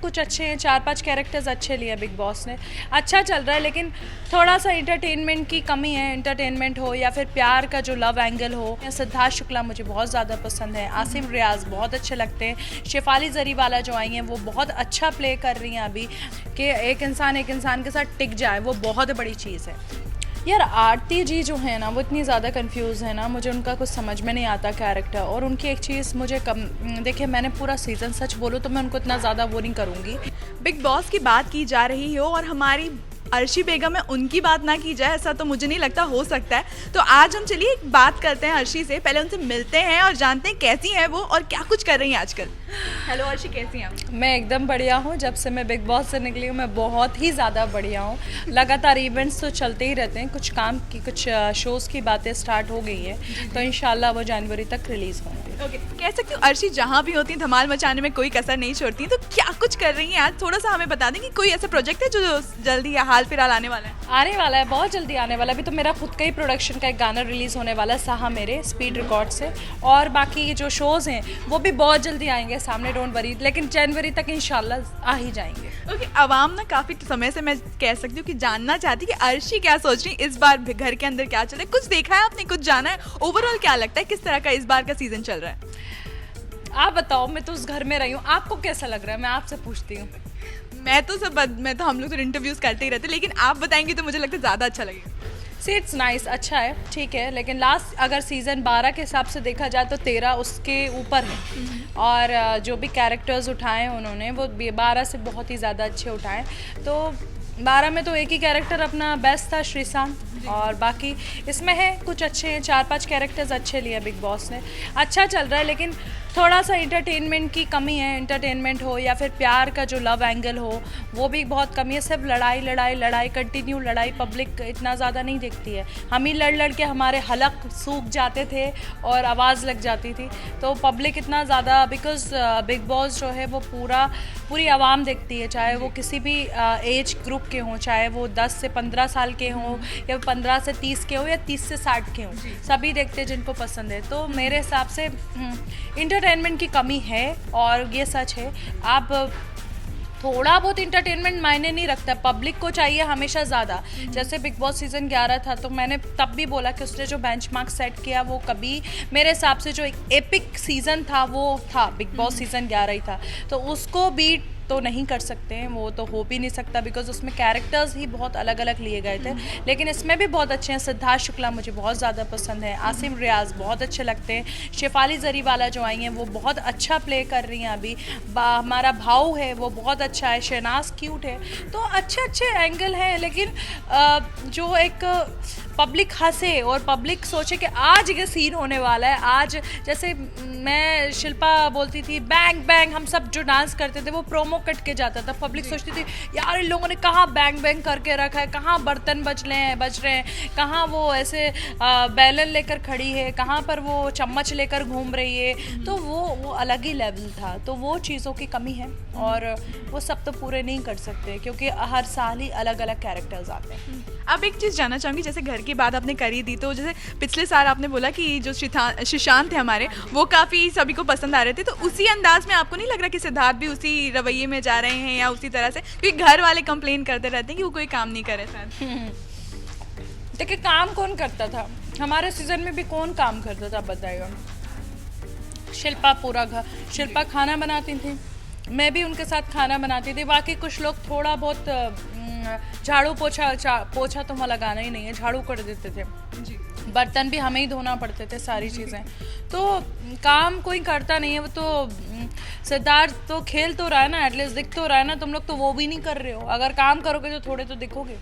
कुछ अच्छे हैं, 4-5 कैरेक्टर्स अच्छे लिए बिग बॉस ने, अच्छा चल रहा है। लेकिन थोड़ा सा इंटरटेनमेंट की कमी है, इंटरटेनमेंट हो या फिर प्यार का जो लव एंगल हो। सिद्धार्थ शुक्ला मुझे बहुत ज़्यादा पसंद है, आसिम रियाज बहुत अच्छे लगते हैं, शेफाली जरीवाला जो आई हैं वो बहुत अच्छा प्ले कर रही हैं अभी, कि एक इंसान के साथ टिक जाए, वो बहुत बड़ी चीज़ है। यार आरती जी जो है ना वो इतनी ज़्यादा कंफ्यूज है ना, मुझे उनका कुछ समझ में नहीं आता कैरेक्टर। और उनकी एक चीज़ मुझे कम, देखिए मैंने पूरा सीज़न सच बोलूँ तो मैं उनको इतना ज़्यादा वो नहीं करूँगी। बिग बॉस की बात की जा रही हो और हमारी अर्शी बेगम है, उनकी बात ना की जाए ऐसा तो मुझे नहीं लगता हो सकता है। तो आज हम चलिए एक बात करते हैं अर्शी से, पहले उनसे मिलते हैं और जानते हैं कैसी हैं वो और क्या कुछ कर रही हैं आजकल। हेलो अर्शी, कैसी हैं आप? मैं एकदम बढ़िया हूँ, जब से मैं बिग बॉस से निकली हूँ मैं बहुत ही ज़्यादा बढ़िया हूँ। लगातार इवेंट्स तो चलते ही रहते हैं, कुछ काम की कुछ शोज़ की बातें स्टार्ट हो गई हैं, तो इंशाल्लाह वो जनवरी तक रिलीज़ होंगे। ओके, कह सकती हूँ अर्शी जहाँ भी होती हैं धमाल मचाने में कोई कसर नहीं छोड़ती हैं। तो क्या कुछ कर रही हैं आज, थोड़ा सा हमें बता दें कि कोई ऐसा प्रोजेक्ट है जो जल्दी या हाल फिलहाल आने वाला है? आने वाला है, बहुत जल्दी आने वाला है। अभी तो मेरा खुद का ही प्रोडक्शन का एक गाना रिलीज़ होने वाला है साहा मेरे स्पीड रिकॉर्ड से, और बाकी ये जो शोज़ हैं वो भी बहुत जल्दी आएंगे सामने, डोंट वरी, लेकिन जनवरी तक इंशाल्लाह आ ही जाएंगे। ओके, आवाम ना काफ़ी समय से मैं कह सकती हूँ कि जानना चाहती कि अर्शी क्या सोच रही है इस बार घर के अंदर क्या चल रहा है, कुछ देखा है आपने, कुछ जाना है, ओवरऑल क्या लगता है किस तरह का इस बार का सीजन चल रहा है? आप बताओ, मैं तो उस घर में रही हूँ, आपको कैसा लग रहा है, मैं आपसे पूछती हूँ। मैं तो हम लोग तो इंटरव्यूज़ करते ही रहते, लेकिन आप बताएंगे तो मुझे लगता है ज़्यादा अच्छा लगेगा। सी इट्स नाइस, अच्छा है, ठीक है, लेकिन लास्ट अगर सीज़न 12 के हिसाब से देखा जाए तो 13 उसके ऊपर है, और जो भी कैरेक्टर्स उठाए हैं उन्होंने वो 12 से बहुत ही ज़्यादा अच्छे उठाए। तो 12 में तो एक ही कैरेक्टर अपना बेस्ट था, श्रीशांत, और बाकी इसमें है कुछ अच्छे हैं, 4-5 कैरेक्टर्स अच्छे लिए बिग बॉस ने, अच्छा चल रहा है। लेकिन थोड़ा सा इंटरटेनमेंट की कमी है, इंटरटेनमेंट हो या फिर प्यार का जो लव एंगल हो वो भी बहुत कमी है। सिर्फ लड़ाई लड़ाई लड़ाई, कंटिन्यू लड़ाई पब्लिक इतना ज़्यादा नहीं देखती है। हम ही लड़ लड़ के हमारे हलक सूख जाते थे और आवाज़ लग जाती थी, तो पब्लिक इतना ज़्यादा, बिकॉज बिग बॉस जो है वो पूरी आवाम देखती है, चाहे वो किसी भी एज ग्रुप के हों, चाहे वो 10 से 15 साल के हों या 15 से 30 के हों या 30 से 60 के हों, सभी देखते हैं जिनको पसंद है। तो मेरे हिसाब से इंटरटेनमेंट की कमी है, और ये सच है। आप थोड़ा बहुत इंटरटेनमेंट मायने नहीं रखता, पब्लिक को चाहिए हमेशा ज़्यादा। जैसे बिग बॉस सीज़न 11 था तो मैंने तब भी बोला कि उसने जो बेंचमार्क सेट किया वो कभी, मेरे हिसाब से जो एक एपिक सीज़न था वो था बिग बॉस सीज़न 11 ही था, तो उसको बीट तो नहीं कर सकते हैं, वो तो हो भी नहीं सकता, बिकॉज उसमें कैरेक्टर्स ही बहुत अलग अलग लिए गए थे। लेकिन इसमें भी बहुत अच्छे हैं, सिद्धार्थ शुक्ला मुझे बहुत ज़्यादा पसंद है, आसिम रियाज बहुत अच्छे लगते हैं, शेफाली जरीवाला जो आई हैं वो बहुत अच्छा प्ले कर रही हैं अभी, हमारा भाऊ है वो बहुत अच्छा है, शहनाज क्यूट है, तो अच्छे अच्छे एंगल हैं। लेकिन जो एक पब्लिक हंसे और पब्लिक सोचे कि आज ये सीन होने वाला है, आज जैसे मैं शिल्पा बोलती थी बैंग बैंग, हम सब जो डांस करते थे वो प्रोमो कट के जाता था, पब्लिक सोचती थी यार इन लोगों ने कहाँ बैंग बैंग करके रखा है, कहाँ बर्तन बज रहे हैं, कहाँ वो ऐसे बैलन लेकर खड़ी है, कहाँ पर वो चम्मच लेकर घूम रही है, तो वो अलग ही लेवल था। तो वो चीज़ों की कमी है, और वो सब तो पूरे नहीं कर सकते क्योंकि हर साल ही अलग अलग कैरेक्टर्स आते हैं। अब एक चीज़ जानना चाहूँगी, जैसे घर की बात आपने करी दी, तो जैसे पिछले साल आपने बोला कि जो सुशांत थे हमारे वो काफ़ी सभी को पसंद आ रहे थे, तो उसी अंदाज में आपको नहीं लग रहा कि सिद्धार्थ भी उसी रवैये में जा रहे हैं या उसी तरह से, क्योंकि घर वाले कंप्लेन करते रहते हैं कि वो कोई काम नहीं करे शायद? देखिए काम कौन करता था, हमारे सीजन में भी कौन काम करता था बताएगा? शिल्पा पूरा घर, शिल्पा खाना बनाती थी, मैं भी उनके साथ खाना बनाती थी, बाकी कुछ लोग थोड़ा बहुत झाड़ू पोछा तो वहाँ लगाना ही नहीं है, झाड़ू कर देते थे जी, बर्तन भी हमें ही धोना पड़ते थे, सारी चीज़ें। तो काम कोई करता नहीं है, वो तो सिद्धार्थ तो खेल तो रहा है ना, एटलीस्ट दिख तो रहा है ना, तुम लोग तो वो भी नहीं कर रहे हो, अगर काम करोगे तो थोड़े तो दिखोगे।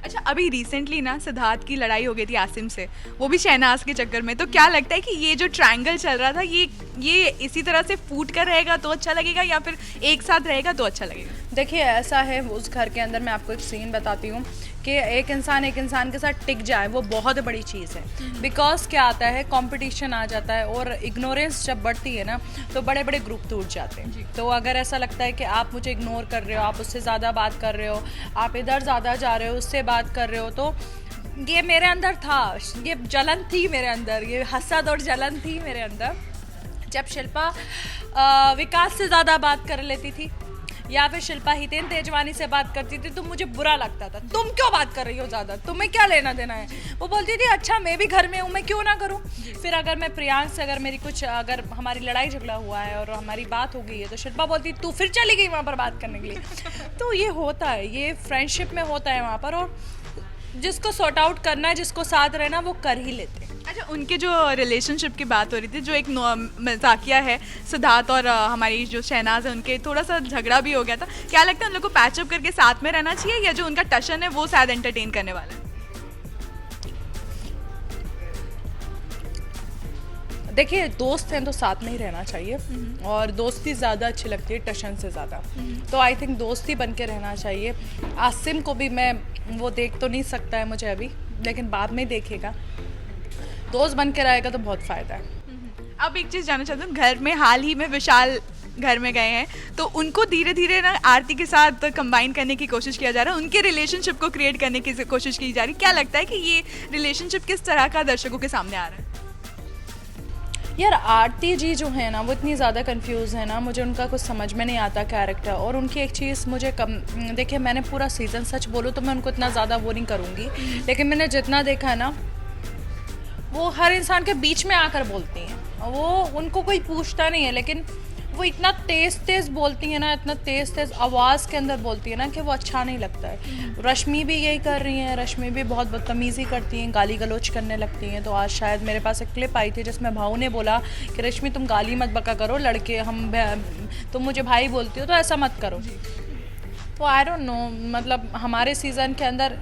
अच्छा, अभी रिसेंटली ना सिद्धार्थ की लड़ाई हो गई थी आसिम से, वो भी शहनाज के चक्कर में, तो क्या लगता है कि ये जो ट्रायंगल चल रहा था ये इसी तरह से फूट कर रहेगा तो अच्छा लगेगा या फिर एक साथ रहेगा तो अच्छा लगेगा? देखिए ऐसा है, उस घर के अंदर मैं आपको एक सीन बताती हूँ कि एक इंसान के साथ टिक जाए, वो बहुत बड़ी चीज़ है। बिकॉज क्या आता है, कंपटीशन आ जाता है, और इग्नोरेंस जब बढ़ती है ना तो बड़े बड़े ग्रुप टूट जाते हैं। तो अगर ऐसा लगता है कि आप मुझे इग्नोर कर रहे हो, आप उससे ज़्यादा बात कर रहे हो, आप इधर ज़्यादा जा रहे हो, उससे बात कर रहे हो, तो ये मेरे अंदर था, ये जलन थी मेरे अंदर, ये हसद और जलन थी मेरे अंदर। जब शिल्पा विकास से ज़्यादा बात कर लेती थी, या फिर शिल्पा हितेन तेजवानी से बात करती थी तो मुझे बुरा लगता था, तुम क्यों बात कर रही हो ज़्यादा, तुम्हें क्या लेना देना है। वो बोलती थी अच्छा मैं भी घर में हूँ, मैं क्यों ना करूँ। फिर अगर मैं प्रियांक से अगर हमारी लड़ाई झगड़ा हुआ है और हमारी बात हो गई है तो शिल्पा बोलती तू फिर चली गई वहाँ पर बात करने के लिए। तो ये होता है, ये फ्रेंडशिप में होता है वहाँ पर, और जिसको सॉर्ट आउट करना है, जिसको साथ रहना, वो कर ही लेते हैं। अच्छा, उनके जो रिलेशनशिप की बात हो रही थी, जो एक मजाकिया है सिद्धार्थ और हमारी जो शहनाज है, उनके थोड़ा सा झगड़ा भी हो गया था। क्या लगता है उन लोग को पैचअप करके साथ में रहना चाहिए, या जो उनका टशन है वो शायद एंटरटेन करने वाला है? देखिए दोस्त हैं तो साथ में ही रहना चाहिए, और दोस्ती ज़्यादा अच्छी लगती है टशन से ज़्यादा। तो आई थिंक दोस्ती बन के रहना चाहिए। आसिम को भी मैं वो देख तो नहीं सकता है मुझे अभी, लेकिन बाद में देखेगा। दोस्त बन के रहेगा तो बहुत फ़ायदा है। अब एक चीज़ जानना चाहती हूँ, घर में हाल ही में विशाल घर में गए हैं, तो उनको धीरे धीरे ना आरती के साथ कंबाइन करने की कोशिश किया जा रहा है, उनके रिलेशनशिप को क्रिएट करने की कोशिश की जा रही है। क्या लगता है कि ये रिलेशनशिप किस तरह का दर्शकों के सामने आ रहा है? यार आरती जी जो है ना वो इतनी ज़्यादा कंफ्यूज है ना, मुझे उनका कुछ समझ में नहीं आता कैरेक्टर। और उनकी एक चीज़ मुझे देखिए मैंने पूरा सीज़न, सच बोलूँ तो मैं उनको इतना ज़्यादा वो नहीं करूँगी, लेकिन मैंने जितना देखा है ना, वो हर इंसान के बीच में आकर बोलती हैं। वो उनको कोई पूछता नहीं है, लेकिन वो इतना तेज़ बोलती है ना, इतना तेज़ आवाज़ के अंदर बोलती है ना कि वो अच्छा नहीं लगता है। रश्मि भी यही कर रही हैं, रश्मि भी बहुत बदतमीज़ी करती हैं, गाली गलौज करने लगती हैं। तो आज शायद मेरे पास एक क्लिप आई थी जिसमें भाऊ ने बोला कि रश्मि तुम गाली मत बका करो, लड़के तुम मुझे भाई बोलती हो तो ऐसा मत करो। तो आई डोंट नो, मतलब हमारे सीज़न के अंदर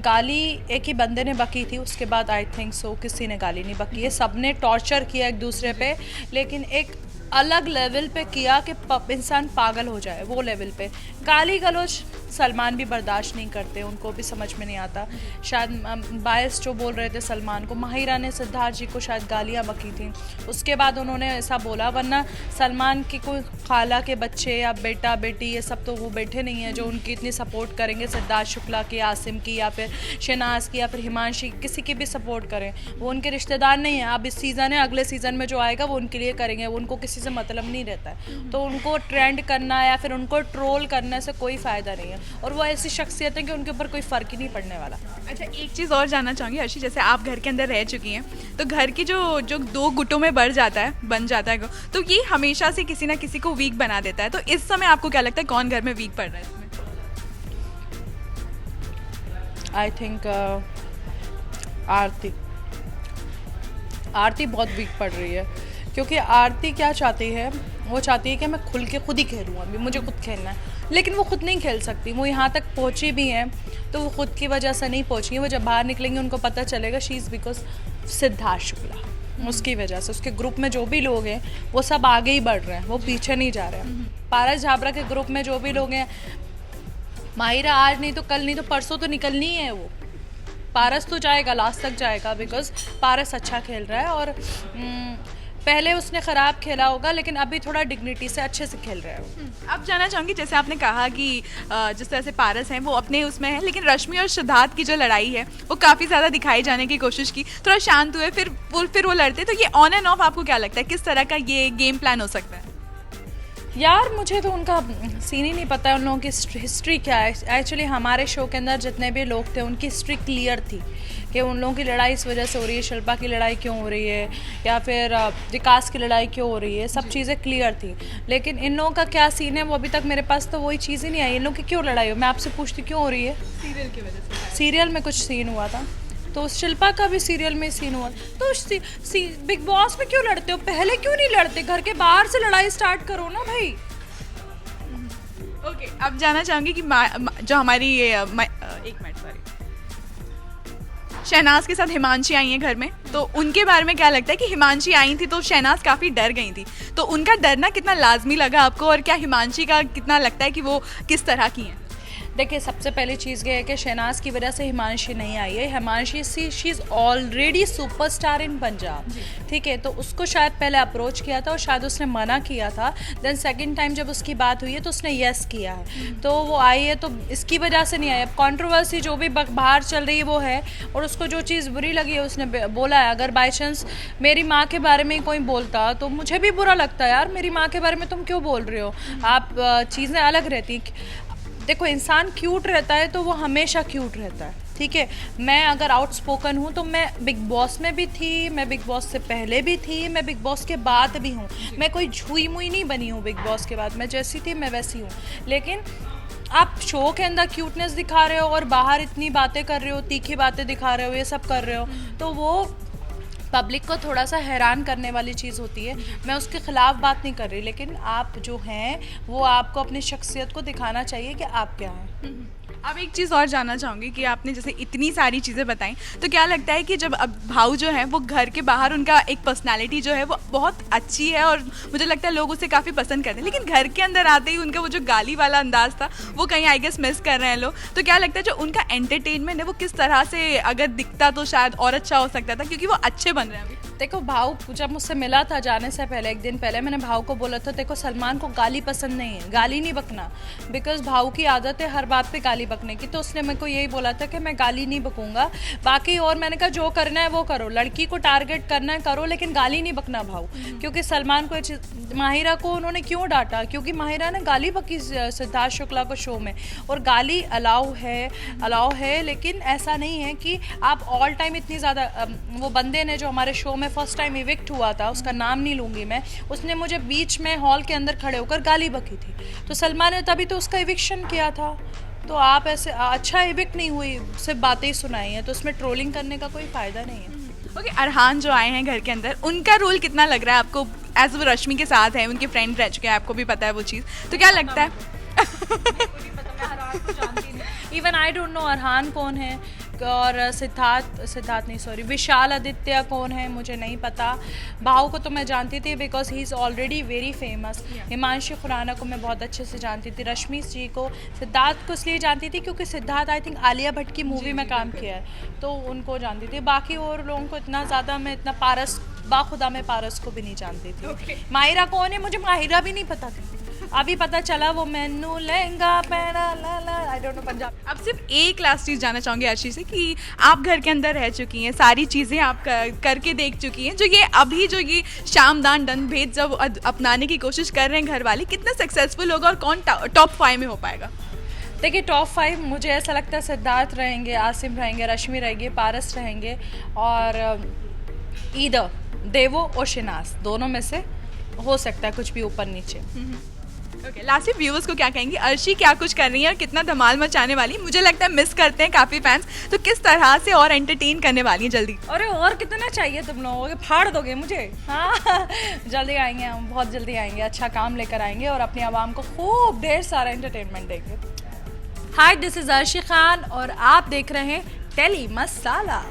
गाली एक ही बंदे ने बकी थी, उसके बाद आई थिंक सो किसी ने गाली नहीं बकी है। सब ने टॉर्चर किया एक दूसरे पे, लेकिन एक अलग लेवल पे किया कि इंसान पागल हो जाए, वो लेवल पे। गाली गलौज सलमान भी बर्दाश्त नहीं करते, उनको भी समझ में नहीं आता। शायद बायस जो बोल रहे थे सलमान को, माहिरा ने सिद्धार्थ जी को शायद गालियाँ बकी थी, उसके बाद उन्होंने ऐसा बोला। वरना सलमान की कोई खाला के बच्चे या बेटा बेटी ये सब तो वो बैठे नहीं हैं जो उनकी इतनी सपोर्ट करेंगे, सिद्धार्थ शुक्ला की, आसिम की, या फिर शहनाज की, या फिर हिमांशी, किसी की भी सपोर्ट करें। वो उनके रिश्तेदार नहीं हैं। अब इस सीज़न है, अगले सीज़न में जो आएगा वो उनके लिए करेंगे, वो उनको किसी से मतलब नहीं रहता है। तो उनको ट्रेंड करना या फिर उनको ट्रोल करने से कोई फ़ायदा नहीं है, और वो ऐसी शख्सियत है कि उनके ऊपर कोई फ़र्क ही नहीं पड़ने वाला। अच्छा, एक चीज़ और जानना चाहूँगी अर्शी, जैसे आप घर के अंदर रह चुकी हैं, तो घर की जो दो गुटों में बन जाता है, तो ये हमेशा से किसी ना किसी को वीक बना देता है। तो इस समय आपको क्या लगता है कौन घर में वीक पड़ रहा है इसमें? आई थिंक आरती बहुत वीक पड़ रही है, क्योंकि आरती क्या चाहती है, वो चाहती है कि मैं खुल के खुद ही खेलूँ, अभी मुझे खुद खेलना है, लेकिन वो खुद नहीं खेल सकती। वो यहाँ तक पहुँची भी हैं तो वो खुद की वजह से नहीं पहुँची। वो जब बाहर निकलेंगे उनको पता चलेगा she is because Siddharth Shukla, उसकी वजह से। उसके ग्रुप में जो भी लोग हैं वो सब आगे ही बढ़ रहे हैं, वो पीछे नहीं जा रहे हैं। पारस झाबरा के ग्रुप में जो भी लोग हैं, माहिरा आज नहीं तो कल नहीं तो परसों तो निकलनी है। वो पारस तो जाएगा, लास्ट तक जाएगा, बिकॉज पारस अच्छा खेल रहा है, और पहले उसने ख़राब खेला होगा लेकिन अभी थोड़ा डिग्निटी से अच्छे से खेल रहा है। अब जानना चाहूँगी, जैसे आपने कहा कि जिस तरह से पारस हैं वो अपने उसमें है, लेकिन रश्मि और सिद्धार्थ की जो लड़ाई है वो काफ़ी ज़्यादा दिखाई जाने की कोशिश की, थोड़ा शांत हुए, फिर वो लड़ते। तो ये ऑन एंड ऑफ आपको क्या लगता है किस तरह का ये गेम प्लान हो सकता है? यार मुझे तो उनका सीन ही नहीं पता है, उन लोगों की हिस्ट्री क्या है। एक्चुअली हमारे शो के अंदर जितने भी लोग थे उनकी हिस्ट्री क्लियर थी कि उन लोगों की लड़ाई इस वजह से हो रही है, शिल्पा की लड़ाई क्यों हो रही है, या फिर विकास की लड़ाई क्यों हो रही है, सब चीज़ें क्लियर थी। लेकिन इन लोगों का क्या सीन है वो अभी तक मेरे पास तो वही चीज़ ही नहीं आई। इन लोगों की क्यों लड़ाई हो, मैं आपसे पूछती क्यों हो रही है? सीरियल की वजह से। सीरियल में कुछ सीन हुआ था, तो शिल्पा का भी सीरियल में सीन हुआ। तो बिग बॉस में क्यों लड़ते हो, पहले क्यों नहीं लड़ते? घर के बाहर से लड़ाई स्टार्ट करो ना भाई। ओके, अब जानना चाहूँगी कि जो हमारी एक मिनट, सॉरी, शहनाज के साथ हिमांशी आई हैं घर में, तो उनके बारे में क्या लगता है कि हिमांशी आई थी तो शहनाज काफ़ी डर गई थी, तो उनका डरना कितना लाजमी लगा आपको, और क्या हिमांशी का कितना लगता है कि वो किस तरह की हैं? देखिए, सबसे पहली चीज़ ये है कि शहनाज की वजह से हिमांशी नहीं आई है। Himanshi she is already superstar इन पंजाब, ठीक है। तो उसको शायद पहले अप्रोच किया था और शायद उसने मना किया था, देन सेकंड टाइम जब उसकी बात हुई है तो उसने येस किया है, तो वो आई है। तो इसकी वजह से नहीं आई। अब कंट्रोवर्सी जो भी बाहर चल रही है वो है, और उसको जो चीज़ बुरी लगी है उसने बोला है। अगर बाई चांस मेरी माँ के बारे में कोई बोलता तो मुझे भी बुरा लगता है, यार मेरी माँ के बारे में तुम क्यों बोल रहे हो, आप चीज़ें अलग रहती। देखो, इंसान क्यूट रहता है तो वो हमेशा क्यूट रहता है, ठीक है। मैं अगर आउटस्पोकन हूँ तो मैं बिग बॉस में भी थी, मैं बिग बॉस से पहले भी थी, मैं बिग बॉस के बाद भी हूँ। मैं कोई झुई मुई नहीं बनी हूँ बिग बॉस के बाद, मैं जैसी थी मैं वैसी हूँ। लेकिन आप शो के अंदर क्यूटनेस दिखा रहे हो और बाहर इतनी बातें कर रहे हो, तीखी बातें दिखा रहे हो, ये सब कर रहे हो, तो वो पब्लिक को थोड़ा सा हैरान करने वाली चीज़ होती है। मैं उसके ख़िलाफ़ बात नहीं कर रही, लेकिन आप जो हैं वो आपको अपनी शख्सियत को दिखाना चाहिए कि आप क्या हैं। अब एक चीज़ और जानना चाहूँगी कि आपने जैसे इतनी सारी चीज़ें बताई, तो क्या लगता है कि जब अब भाऊ जो हैं वो घर के बाहर उनका एक पर्सनालिटी जो है वो बहुत अच्छी है और मुझे लगता है लोग उसे काफ़ी पसंद करते हैं, लेकिन घर के अंदर आते ही उनका वो जो गाली वाला अंदाज था वो कहीं आई गेस मिस कर रहे हैं लोग। तो क्या लगता है जो उनका एंटरटेनमेंट है वो किस तरह से अगर दिखता तो शायद और अच्छा हो सकता था, क्योंकि वो अच्छे बन रहे हैं अभी। देखो, भाव जब मुझसे मिला था जाने से पहले, एक दिन पहले, मैंने भाव को बोला था देखो सलमान को गाली पसंद नहीं है, गाली नहीं बकना, बिकॉज भाव की आदत है हर बात पे गाली बकने की। तो उसने मेरे को यही बोला था कि मैं गाली नहीं बकूंगा, बाकी और मैंने कहा जो करना है वो करो, लड़की को टारगेट करना है करो, लेकिन गाली नहीं बकना भाव। क्योंकि सलमान को माहिरा को उन्होंने क्यों डांटा, क्योंकि माहिरा ने गाली बकी सिद्धार्थ शुक्ला को शो में, और गाली अलाउ है, लेकिन ऐसा नहीं है कि आप ऑल टाइम इतनी ज़्यादा। वो बंदे ने जो हमारे शो में फर्स्ट टाइम इविक्ट हुआ था, उसका नाम नहीं लूँगी मैं, उसने मुझे बीच में हॉल के अंदर खड़े होकर गाली बकी थी, तो सलमान ने तभी तो उसका इविक्शन किया था। तो आप ऐसे अच्छा इविक्ट नहीं हुई, सिर्फ बातें ही सुनाई हैं, तो उसमें ट्रोलिंग करने का कोई फ़ायदा नहीं है। ओके, अरहान जो आए हैं घर के अंदर, उनका रोल कितना लग रहा है आपको? एज वो रश्मि के साथ है, उनके फ्रेंड रह चुके हैं, आपको भी पता है वो चीज़, तो क्या लगता है? Even I don't know Arhan कौन है, और सिद्धार्थ नहीं, सॉरी, विशाल आदित्य कौन है मुझे नहीं पता। भाव को तो मैं जानती थी because he is already very famous. Himanshi Khurana को मैं बहुत अच्छे से जानती थी, रश्मि जी को, सिद्धार्थ को इसलिए जानती थी क्योंकि सिद्धार्थ आई थिंक आलिया भट्ट की मूवी में काम किया है, तो उनको जानती थी। बाकी और लोगों को इतना ज़्यादा मैं इतना बाखुदा में पारस को भी नहीं जानती थी। माहिरा कौन है मुझे माहिरा भी नहीं पता थी, अभी पता चला वो मैनू लहंगा पहना ला आई डोंट नो पंजाब। अब सिर्फ एक लास्ट चीज़ जानना चाहूँगी अर्शी से कि आप घर के अंदर रह चुकी हैं, सारी चीज़ें आप करके देख चुकी हैं, जो ये अभी जो ये शामदान दंड भेद जब अपनाने की कोशिश कर रहे हैं घर वाले, कितना सक्सेसफुल होगा और कौन टॉप 5 में हो पाएगा? देखिए, टॉप 5 मुझे ऐसा लगता है सिद्धार्थ रहेंगे, आसिम रहेंगे, रश्मि रहेंगे, पारस रहेंगे, और ईदर देवो और शहनाज, दोनों में से हो सकता है कुछ भी ऊपर नीचे। ओके, लास्ट व्यूअर्स को क्या कहेंगे, अर्शी क्या कुछ कर रही है और कितना धमाल मचाने वाली? मुझे लगता है मिस करते हैं काफ़ी फैंस, तो किस तरह से और एंटरटेन करने वाली हैं जल्दी? अरे और कितना चाहिए तुम लोगों को, फाड़ दोगे मुझे? हाँ जल्दी आएंगे हम, बहुत जल्दी आएंगे, अच्छा काम लेकर आएंगे और अपनी आवाम को खूब ढेर सारा एंटरटेनमेंट देंगे। हाय, दिस इज़ अर्शी खान और आप देख रहे हैं टेली मसाला।